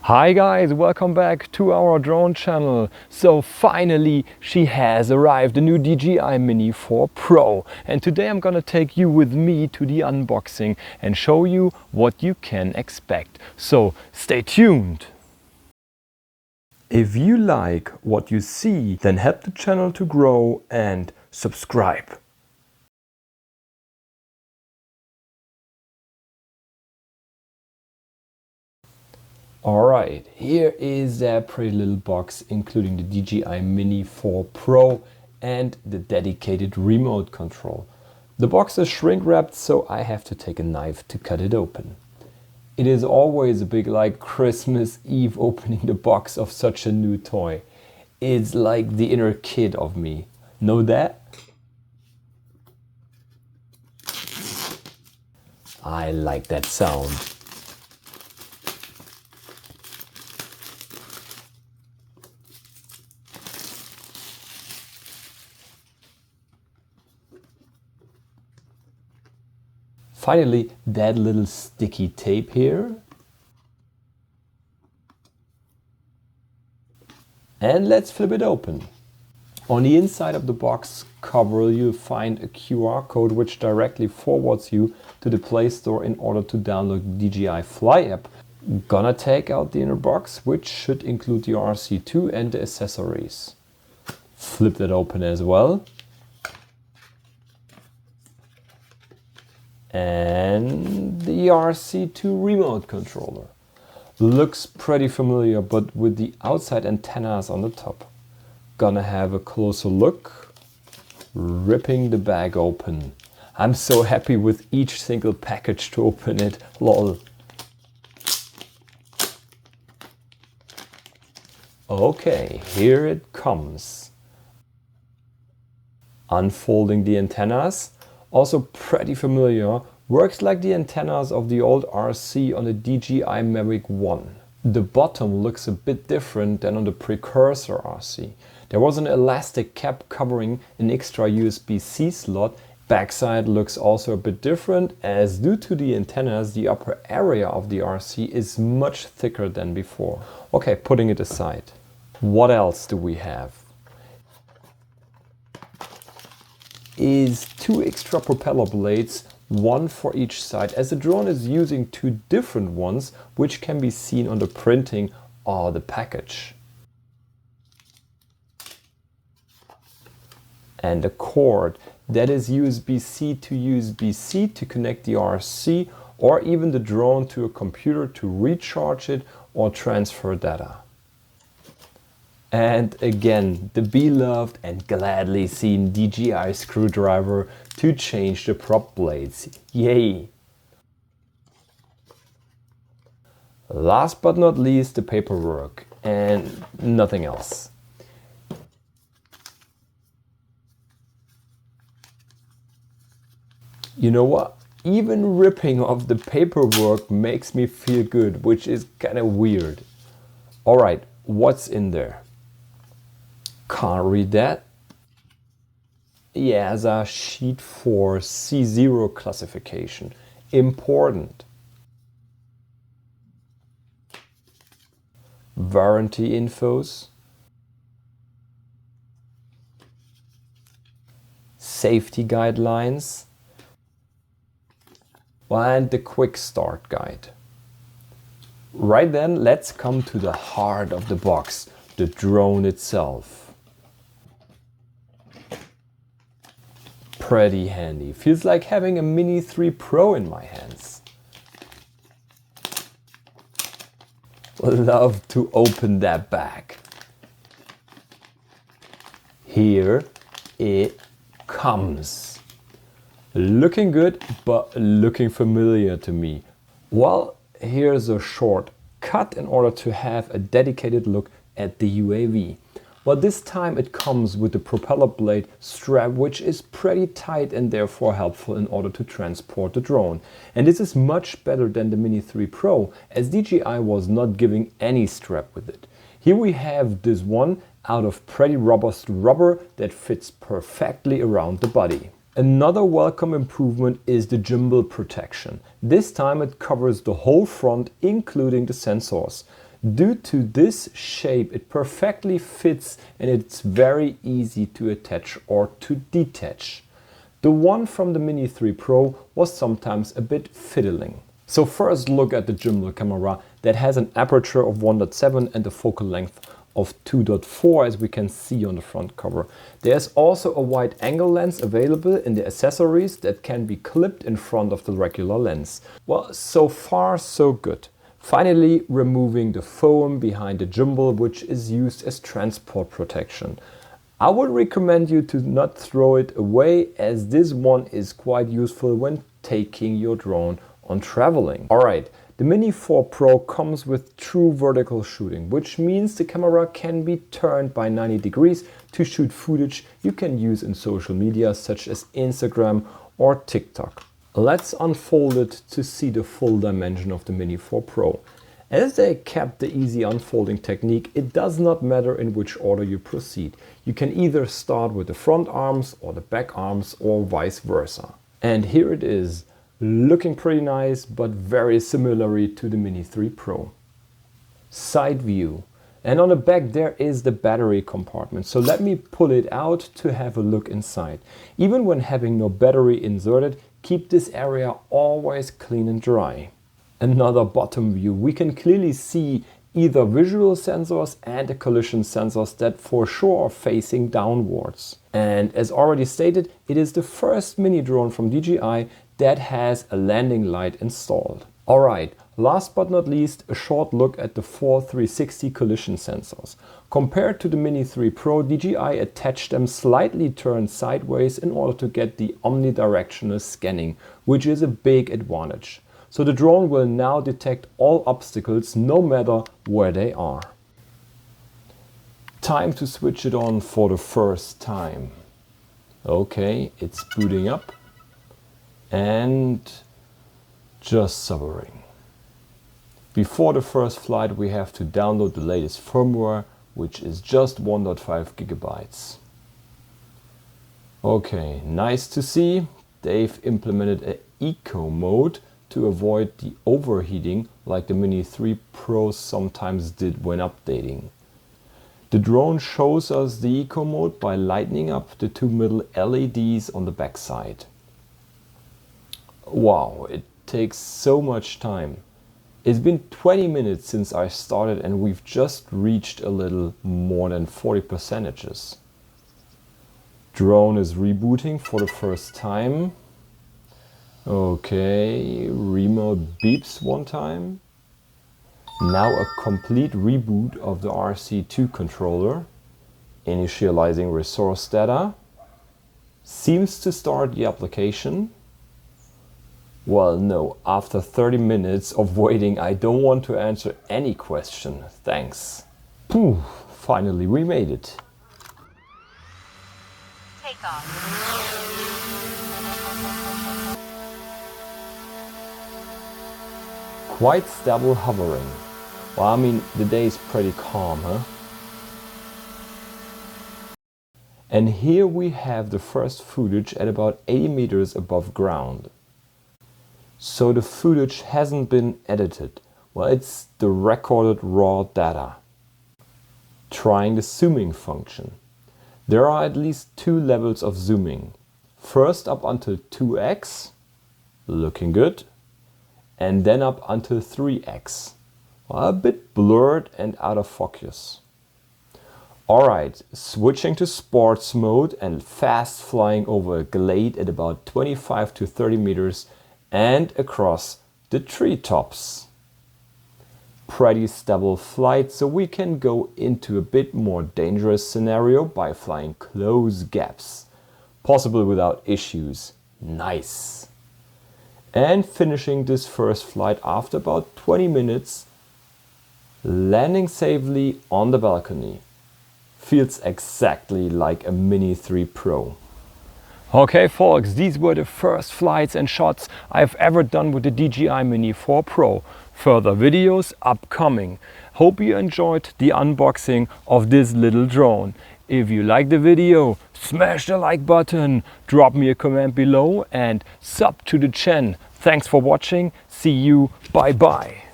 Hi guys, welcome back to our drone channel. So finally she has arrived, the new DJI Mini 4 Pro, and today I'm gonna take you with me to the unboxing and show you what you can expect. So stay tuned. If you like what you see, then help the channel to grow and subscribe. Alright, here is that pretty little box including the DJI Mini 4 Pro and the dedicated remote control. The box is shrink wrapped, so I have to take a knife to cut it open. It is always a bit like Christmas Eve opening the box of such a new toy. It's like the inner kid of me. Know that? I like that sound. Finally, that little sticky tape here. And let's flip it open. On the inside of the box cover you'll find a QR code which directly forwards you to the Play Store in order to download the DJI Fly app. Gonna take out the inner box, which should include the RC2 and the accessories. Flip that open as well. And the RC2 remote controller. Looks pretty familiar, but with the outside antennas on the top. Gonna have a closer look. Ripping the bag open. I'm so happy with each single package to open it, lol. Okay, here it comes. Unfolding the antennas. Also pretty familiar, works like the antennas of the old RC on the DJI Mavic 1. The bottom looks a bit different than on the precursor RC. There was an elastic cap covering an extra USB-C slot. Backside looks also a bit different, as due to the antennas the upper area of the RC is much thicker than before. Okay, putting it aside. What else do we have? Is two extra propeller blades, one for each side, as the drone is using two different ones which can be seen on the printing or the package. And a cord that is USB-C to USB-C to connect the RC or even the drone to a computer to recharge it or transfer data. And again, the beloved and gladly seen DJI screwdriver to change the prop blades. Yay! Last but not least, the paperwork and nothing else. You know what? Even ripping off the paperwork makes me feel good, which is kind of weird. Alright, what's in there? Can't read that. EASA sheet for C0 classification. Important. Warranty infos. Safety guidelines. And the quick start guide. Right then, let's come to the heart of the box, the drone itself. Pretty handy. Feels like having a Mini 3 Pro in my hands. Love to open that bag. Here it comes. Looking good, but looking familiar to me. Well, here's a short cut in order to have a dedicated look at the UAV. But this time it comes with the propeller blade strap, which is pretty tight and therefore helpful in order to transport the drone. And this is much better than the Mini 3 Pro, as DJI was not giving any strap with it. Here we have this one out of pretty robust rubber that fits perfectly around the body. Another welcome improvement is the gimbal protection. This time it covers the whole front, including the sensors. Due to this shape, it perfectly fits and it's very easy to attach or to detach. The one from the Mini 3 Pro was sometimes a bit fiddling. So first look at the gimbal camera that has an aperture of 1.7 and a focal length of 2.4, as we can see on the front cover. There's also a wide angle lens available in the accessories that can be clipped in front of the regular lens. Well, so far so good. Finally, removing the foam behind the gimbal, which is used as transport protection. I would recommend you to not throw it away, as this one is quite useful when taking your drone on traveling. Alright, the Mini 4 Pro comes with true vertical shooting, which means the camera can be turned by 90 degrees to shoot footage you can use in social media such as Instagram or TikTok. Let's unfold it to see the full dimension of the Mini 4 Pro. As they kept the easy unfolding technique, it does not matter in which order you proceed. You can either start with the front arms or the back arms or vice versa. And here it is, looking pretty nice, but very similarly to the Mini 3 Pro. Side view. And on the back there is the battery compartment. So let me pull it out to have a look inside. Even when having no battery inserted, keep this area always clean and dry. Another bottom view. We can clearly see either visual sensors and the collision sensors that for sure are facing downwards. And as already stated, it is the first mini drone from DJI that has a landing light installed. Alright, last but not least, a short look at the 4 360 collision sensors. Compared to the Mini 3 Pro, DJI attached them slightly turned sideways in order to get the omnidirectional scanning, which is a big advantage. So the drone will now detect all obstacles no matter where they are. Time to switch it on for the first time. Okay, it's booting up. And just sobering. Before the first flight we have to download the latest firmware, which is just 1.5 gigabytes. Okay, nice to see. They've implemented an eco mode to avoid the overheating like the Mini 3 Pro sometimes did when updating. The drone shows us the eco mode by lighting up the two middle LEDs on the back side. Wow, it takes so much time. It's been 20 minutes since I started and we've just reached a little more than 40%. Drone is rebooting for the first time. Okay, remote beeps one time. Now a complete reboot of the RC2 controller. Initializing resource data. Seems to start the application. Well, no, after 30 minutes of waiting, I don't want to answer any question. Thanks. Phew, finally we made it. Take off. Quite stable hovering. Well, I mean, the day is pretty calm, huh? And here we have the first footage at about 80 meters above ground. So the footage hasn't been edited. Well, it's the recorded raw data. Trying the zooming function. There are at least two levels of zooming. First up until 2x, looking good. And then up until 3x. Well, a bit blurred and out of focus. Alright, switching to sports mode and fast flying over a glade at about 25 to 30 meters and across the treetops. Pretty stable flight, so we can go into a bit more dangerous scenario by flying close gaps. Possible without issues. Nice. And finishing this first flight after about 20 minutes, landing safely on the balcony. Feels exactly like a Mini 3 Pro. Okay folks, these were the first flights and shots I've ever done with the DJI Mini 4 Pro. Further videos upcoming. Hope you enjoyed the unboxing of this little drone. If you liked the video, smash the like button, drop me a comment below and sub to the channel. Thanks for watching, see you, bye bye.